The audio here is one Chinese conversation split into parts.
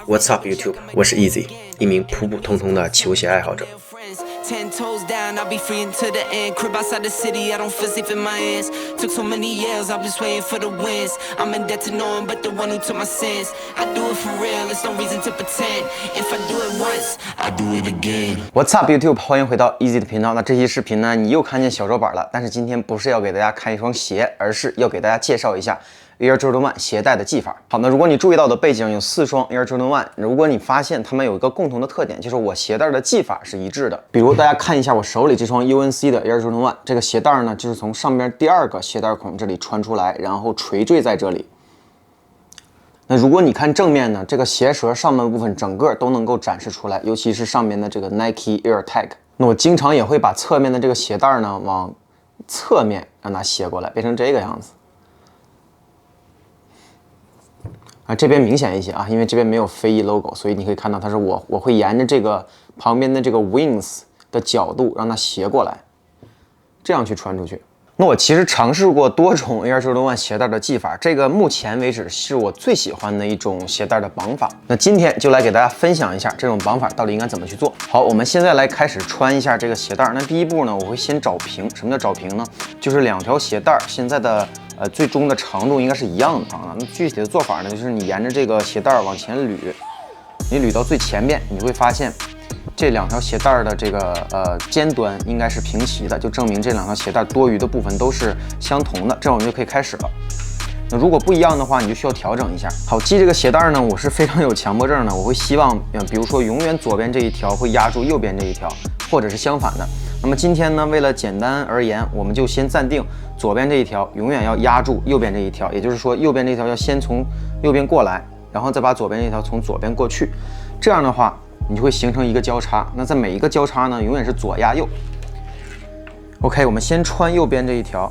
What's up YouTube？ 我是 Easy， 一名普普通通的球鞋爱好者。10 toes down, I'll be free until the end. Crib outside the city, I don't feel safe in my hands. Took so many years, I'm just waiting for the wins. I'm in debt to no one but the one who took my sins. I do it for real, there's no reason to pretend. If I do it once, I do it again. What's up YouTube？ 欢迎回到 Easy 的频道。那这期视频呢，你又看见小手板了。但是今天不是要给大家看一双鞋，而是要给大家介绍一下 Air Jordan 1鞋带的系法。好，那如果你注意到我的背景有4双 Air Jordan 1，如果你发现它们有一个共同的特点，就是我鞋带的系法是一致的。比如大家看一下我手里这双 UNC 的 Air Jordan 1，这个鞋带呢，就是从上边第2个鞋带孔这里穿出来，然后垂坠在这里。那如果你看正面呢，这个鞋舌上半部分整个都能够展示出来，尤其是上面的这个 Nike Air Tag。那我经常也会把侧面的这个鞋带呢往侧面让它斜过来，变成这个样子。这边明显一些啊，因为这边没有飞翼 logo， 所以你可以看到它是我会沿着这个旁边的这个 wings 的角度让它斜过来，这样去穿出去。那我其实尝试过多种 Air Jordan 1鞋带的系法，这个目前为止是我最喜欢的一种鞋带的绑法。那今天就来给大家分享一下这种绑法到底应该怎么去做。好，我们现在来开始穿一下这个鞋带。那第一步呢，我会先找平。什么叫找平呢？就是2条鞋带现在的最终的长度应该是一样的啊。那具体的做法呢，就是你沿着这个鞋带往前捋，你捋到最前边，你会发现这2条鞋带的这个尖端应该是平齐的，就证明这2条鞋带多余的部分都是相同的，这样我们就可以开始了。那如果不一样的话，你就需要调整一下。好，系这个鞋带呢，我是非常有强迫症的，我会希望，比如说永远左边这一条会压住右边这一条，或者是相反的。那么今天呢，为了简单而言，我们就先暂定左边这一条永远要压住右边这一条，也就是说右边这一条要先从右边过来，然后再把左边这一条从左边过去。这样的话，你就会形成一个交叉。那在每一个交叉呢，永远是左压右。OK， 我们先穿右边这一条。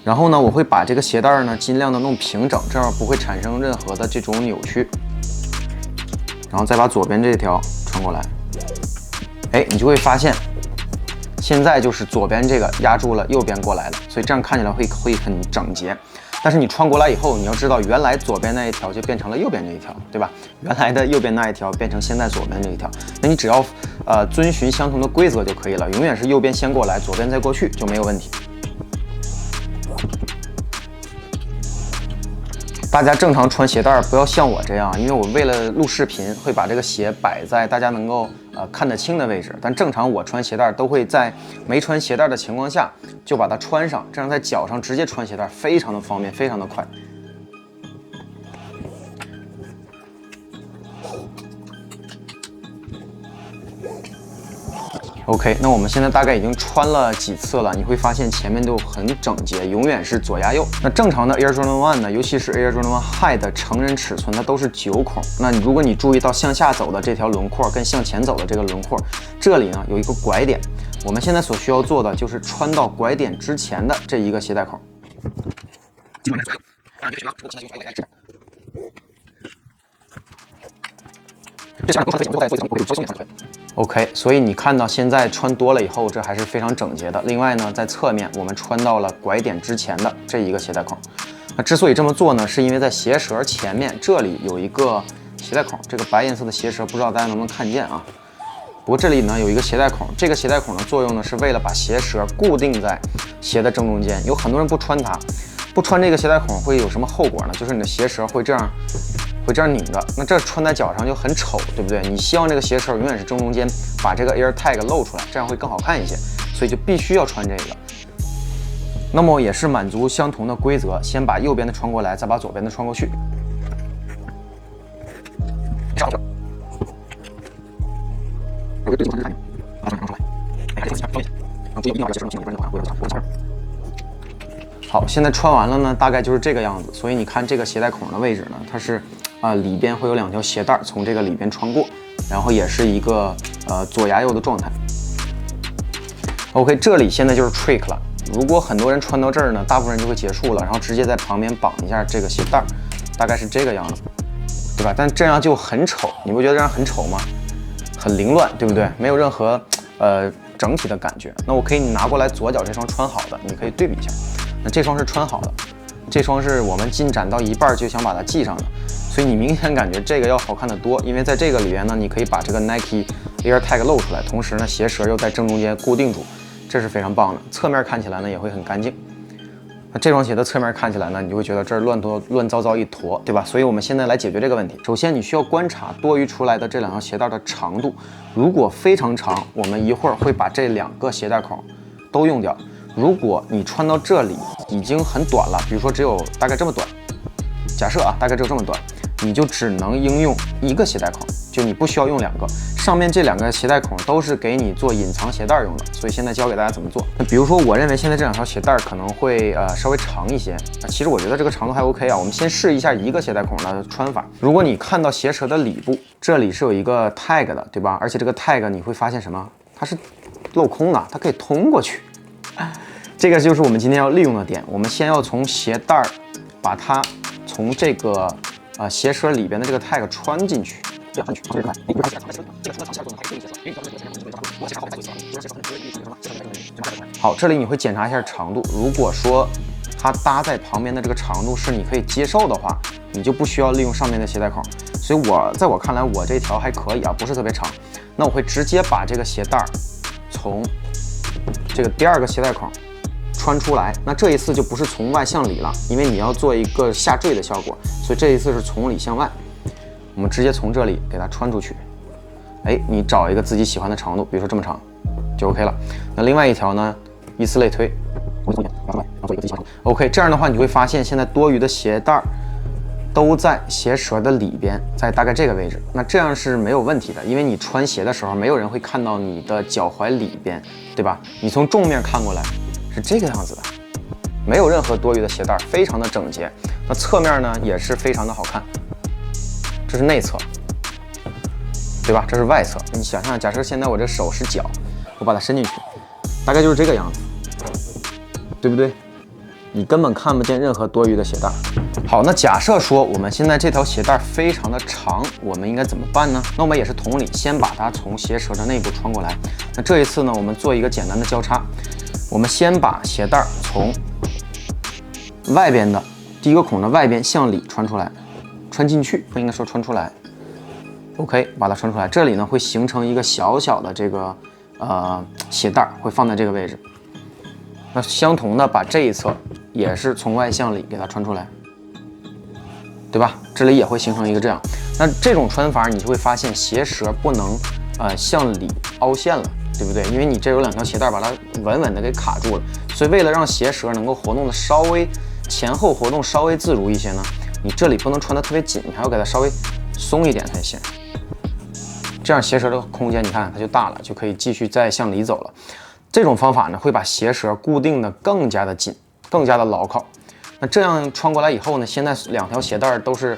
然后呢，我会把这个鞋带呢尽量的弄平整，这样不会产生任何的这种扭曲。然后再把左边这一条穿过来，你就会发现，现在就是左边这个压住了右边过来了，所以这样看起来会很整洁。但是你穿过来以后，你要知道，原来左边那一条就变成了右边这一条，对吧？原来的右边那一条变成现在左边这一条，那你只要遵循相同的规则就可以了，永远是右边先过来，左边再过去就没有问题。大家正常穿鞋带不要像我这样，因为我为了录视频会把这个鞋摆在大家能够看得清的位置，但正常我穿鞋带都会在没穿鞋带的情况下就把它穿上，这样在脚上直接穿鞋带非常的方便，非常的快。OK， 那我们现在大概已经穿了几次了，你会发现前面都很整洁，永远是左压右。那正常的 Air Jordan 1呢，尤其是 Air Jordan 1 High 的成人尺寸，它都是9孔。那如果你注意到向下走的这条轮廓跟向前走的这个轮廓，这里呢有一个拐点，我们现在所需要做的就是穿到拐点之前的这一个鞋带孔。OK， 所以你看到现在穿多了以后，这还是非常整洁的。另外呢，在侧面我们穿到了拐点之前的这一个鞋带孔。那之所以这么做呢，是因为在鞋舌前面这里有一个鞋带孔，这个白颜色的鞋舌不知道大家能不能看见啊？不过这里呢有一个鞋带孔，这个鞋带孔的作用呢是为了把鞋舌固定在鞋的正中间。有很多人不穿它，不穿这个鞋带孔会有什么后果呢？就是你的鞋舌会这样拧着，那这穿在脚上就很丑，对不对？你希望这个鞋舌永远是正中间，把这个 Air Tag 露出来，这样会更好看一些，所以就必须要穿这个。那么也是满足相同的规则，先把右边的穿过来，再把左边的穿过去。好，现在穿完了呢，大概就是这个样子。所以你看这个鞋带孔的位置呢，它是里边会有2条鞋带从这个里边穿过，然后也是一个左压右的状态。OK， 这里现在就是 trick 了。如果很多人穿到这儿呢，大部分人就会结束了，然后直接在旁边绑一下这个鞋带，大概是这个样子，对吧？但这样就很丑，你不觉得这样很丑吗？很凌乱，对不对？没有任何整体的感觉。那我可以拿过来左脚这双穿好的，你可以对比一下。那这双是穿好的，这双是我们进展到一半就想把它系上的，所以你明显感觉这个要好看得多，因为在这个里边呢，你可以把这个 Nike Air Tag 露出来，同时呢，鞋舌又在正中间固定住，这是非常棒的。侧面看起来呢也会很干净。那这双鞋的侧面看起来呢，你就会觉得这儿乱糟糟一坨，对吧？所以我们现在来解决这个问题。首先，你需要观察多余出来的这两条鞋带的长度，如果非常长，我们一会儿会把这2个鞋带孔都用掉。如果你穿到这里已经很短了，比如说只有大概这么短，假设啊，大概只有这么短，你就只能应用1个鞋带孔，就你不需要用2个。上面这2个鞋带孔都是给你做隐藏鞋带用的，所以现在教给大家怎么做。那比如说，我认为现在这2条鞋带可能会稍微长一些，其实我觉得这个长度还 OK 啊。我们先试一下1个鞋带孔的穿法。如果你看到鞋舌的里部，这里是有一个 tag 的，对吧？而且这个 tag 你会发现什么？它是镂空的，它可以通过去。这个就是我们今天要利用的点。我们先要从鞋带把它从这个鞋舌里边的这个 tag 穿进去。好，这里你会检查一下长度。如果说它搭在旁边的这个长度是你可以接受的话，你就不需要利用上面的鞋带孔。所以在我看来，我这条还可以啊，不是特别长。那我会直接把这个鞋带从这个第2个鞋带孔穿出来。那这一次就不是从外向里了，因为你要做一个下坠的效果，所以这一次是从里向外。我们直接从这里给它穿出去。你找一个自己喜欢的长度，比如说这么长就 OK 了。那另外一条呢，以此类推。OK， 这样的话你会发现现在多余的鞋带都在鞋舌的里边，在大概这个位置。那这样是没有问题的，因为你穿鞋的时候没有人会看到你的脚踝里边，对吧？你从正面看过来是这个样子的，没有任何多余的鞋带，非常的整洁。那侧面呢也是非常的好看。这是内侧，对吧？这是外侧。你想象，假设现在我这手是脚，我把它伸进去，大概就是这个样子，对不对？你根本看不见任何多余的鞋带。好，那假设说我们现在这条鞋带非常的长，我们应该怎么办呢？那我们也是同理，先把它从鞋舌的内部穿过来。那这一次呢，我们做一个简单的交叉，我们先把鞋带从外边的第1个孔的外边向里穿出来。穿进去，不应该说穿出来。OK， 把它穿出来。这里呢会形成一个小小的这个鞋带，会放在这个位置。那相同的，把这一侧也是从外向里给它穿出来，对吧？这里也会形成一个这样。那这种穿法，你就会发现鞋舌不能向里凹陷了，对不对？因为你这有2条鞋带把它稳稳的给卡住了。所以为了让鞋舌能够活动的稍微前后活动稍微自如一些呢，你这里不能穿得特别紧，你还要给它稍微松一点才行。这样鞋舌的空间，你看它就大了，就可以继续再向里走了。这种方法呢，会把鞋舌固定的更加的紧，更加的牢靠。那这样穿过来以后呢，现在2条鞋带都是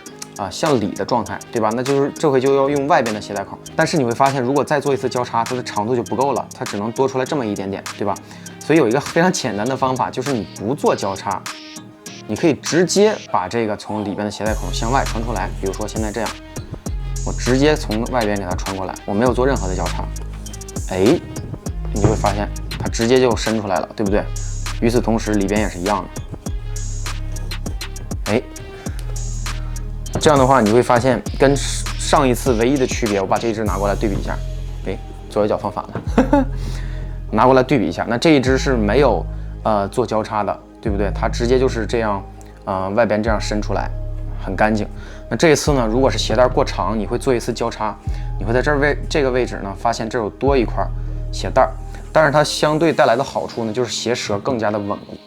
向里的状态，对吧？那就是这回就要用外边的鞋带孔。但是你会发现，如果再做一次交叉，它的长度就不够了，它只能多出来这么一点点，对吧？所以有一个非常简单的方法，就是你不做交叉。你可以直接把这个从里边的鞋带孔向外穿出来，比如说现在这样，我直接从外边给它穿过来，我没有做任何的交叉，你就会发现它直接就伸出来了，对不对？与此同时，里边也是一样的，这样的话你会发现跟上一次唯一的区别，我把这一只拿过来对比一下，左脚放反了，拿过来对比一下，那这一只是没有做交叉的。对不对？它直接就是这样，外边这样伸出来，很干净。那这一次呢，如果是鞋带过长，你会做一次交叉，你会在这个位置呢，发现这有多一块鞋带，但是它相对带来的好处呢，就是鞋舌更加的稳固，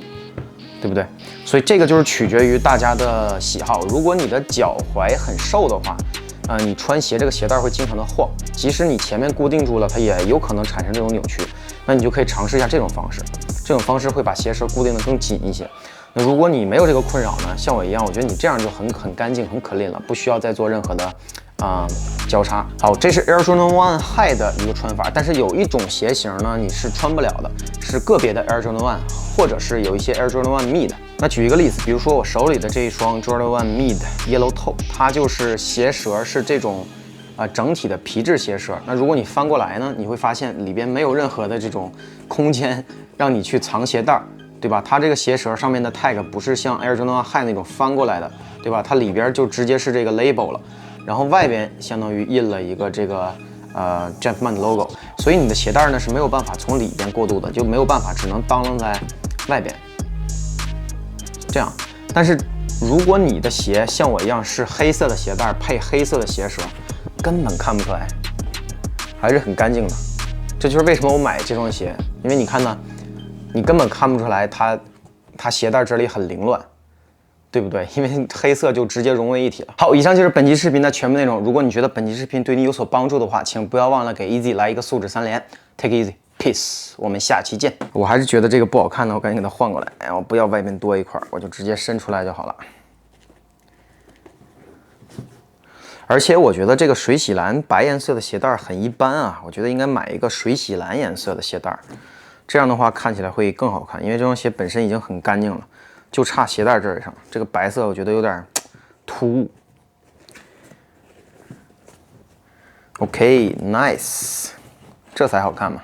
对不对？所以这个就是取决于大家的喜好。如果你的脚踝很瘦的话，你穿鞋这个鞋带会经常的晃，即使你前面固定住了，它也有可能产生这种扭曲。那你就可以尝试一下这种方式。这种方式会把鞋舌固定的更紧一些。那如果你没有这个困扰呢，像我一样，我觉得你这样就很干净、很 clean 了，不需要再做任何的交叉。好，这是 Air Jordan 1 High 的一个穿法，但是有一种鞋型呢，你是穿不了的，是个别的 Air Jordan 1，或者是有一些 Air Jordan 1 Mid。那举一个例子，比如说我手里的这一双 Jordan 1 Mid Yellow Toe， 它就是鞋舌是这种整体的皮质鞋舌。那如果你翻过来呢，你会发现里边没有任何的这种空间让你去藏鞋带，对吧？它这个鞋舌上面的 tag 不是像 Air Jordan 1 High 那种翻过来的，对吧？它里边就直接是这个 label 了，然后外边相当于印了一个这个Jumpman 的 logo， 所以你的鞋带呢是没有办法从里边过渡的，就没有办法，只能当啷在外边。这样，但是如果你的鞋像我一样是黑色的鞋带配黑色的鞋舌，根本看不出来，还是很干净的。这就是为什么我买这双鞋，因为你看呢，你根本看不出来它鞋带这里很凌乱，对不对？因为黑色就直接融为一体了。好，以上就是本期视频的全部内容。如果你觉得本期视频对你有所帮助的话，请不要忘了给 Easy 来一个素质3连 ，Take it easy。Peace， 我们下期见。我还是觉得这个不好看呢，我赶紧给它换过来。哎，我不要外面多一块，我就直接伸出来就好了。而且我觉得这个水洗蓝白颜色的鞋带很一般啊，我觉得应该买一个水洗蓝颜色的鞋带，这样的话看起来会更好看。因为这双鞋本身已经很干净了，就差鞋带这上，这个白色我觉得有点突兀。OK，nice， 这才好看嘛。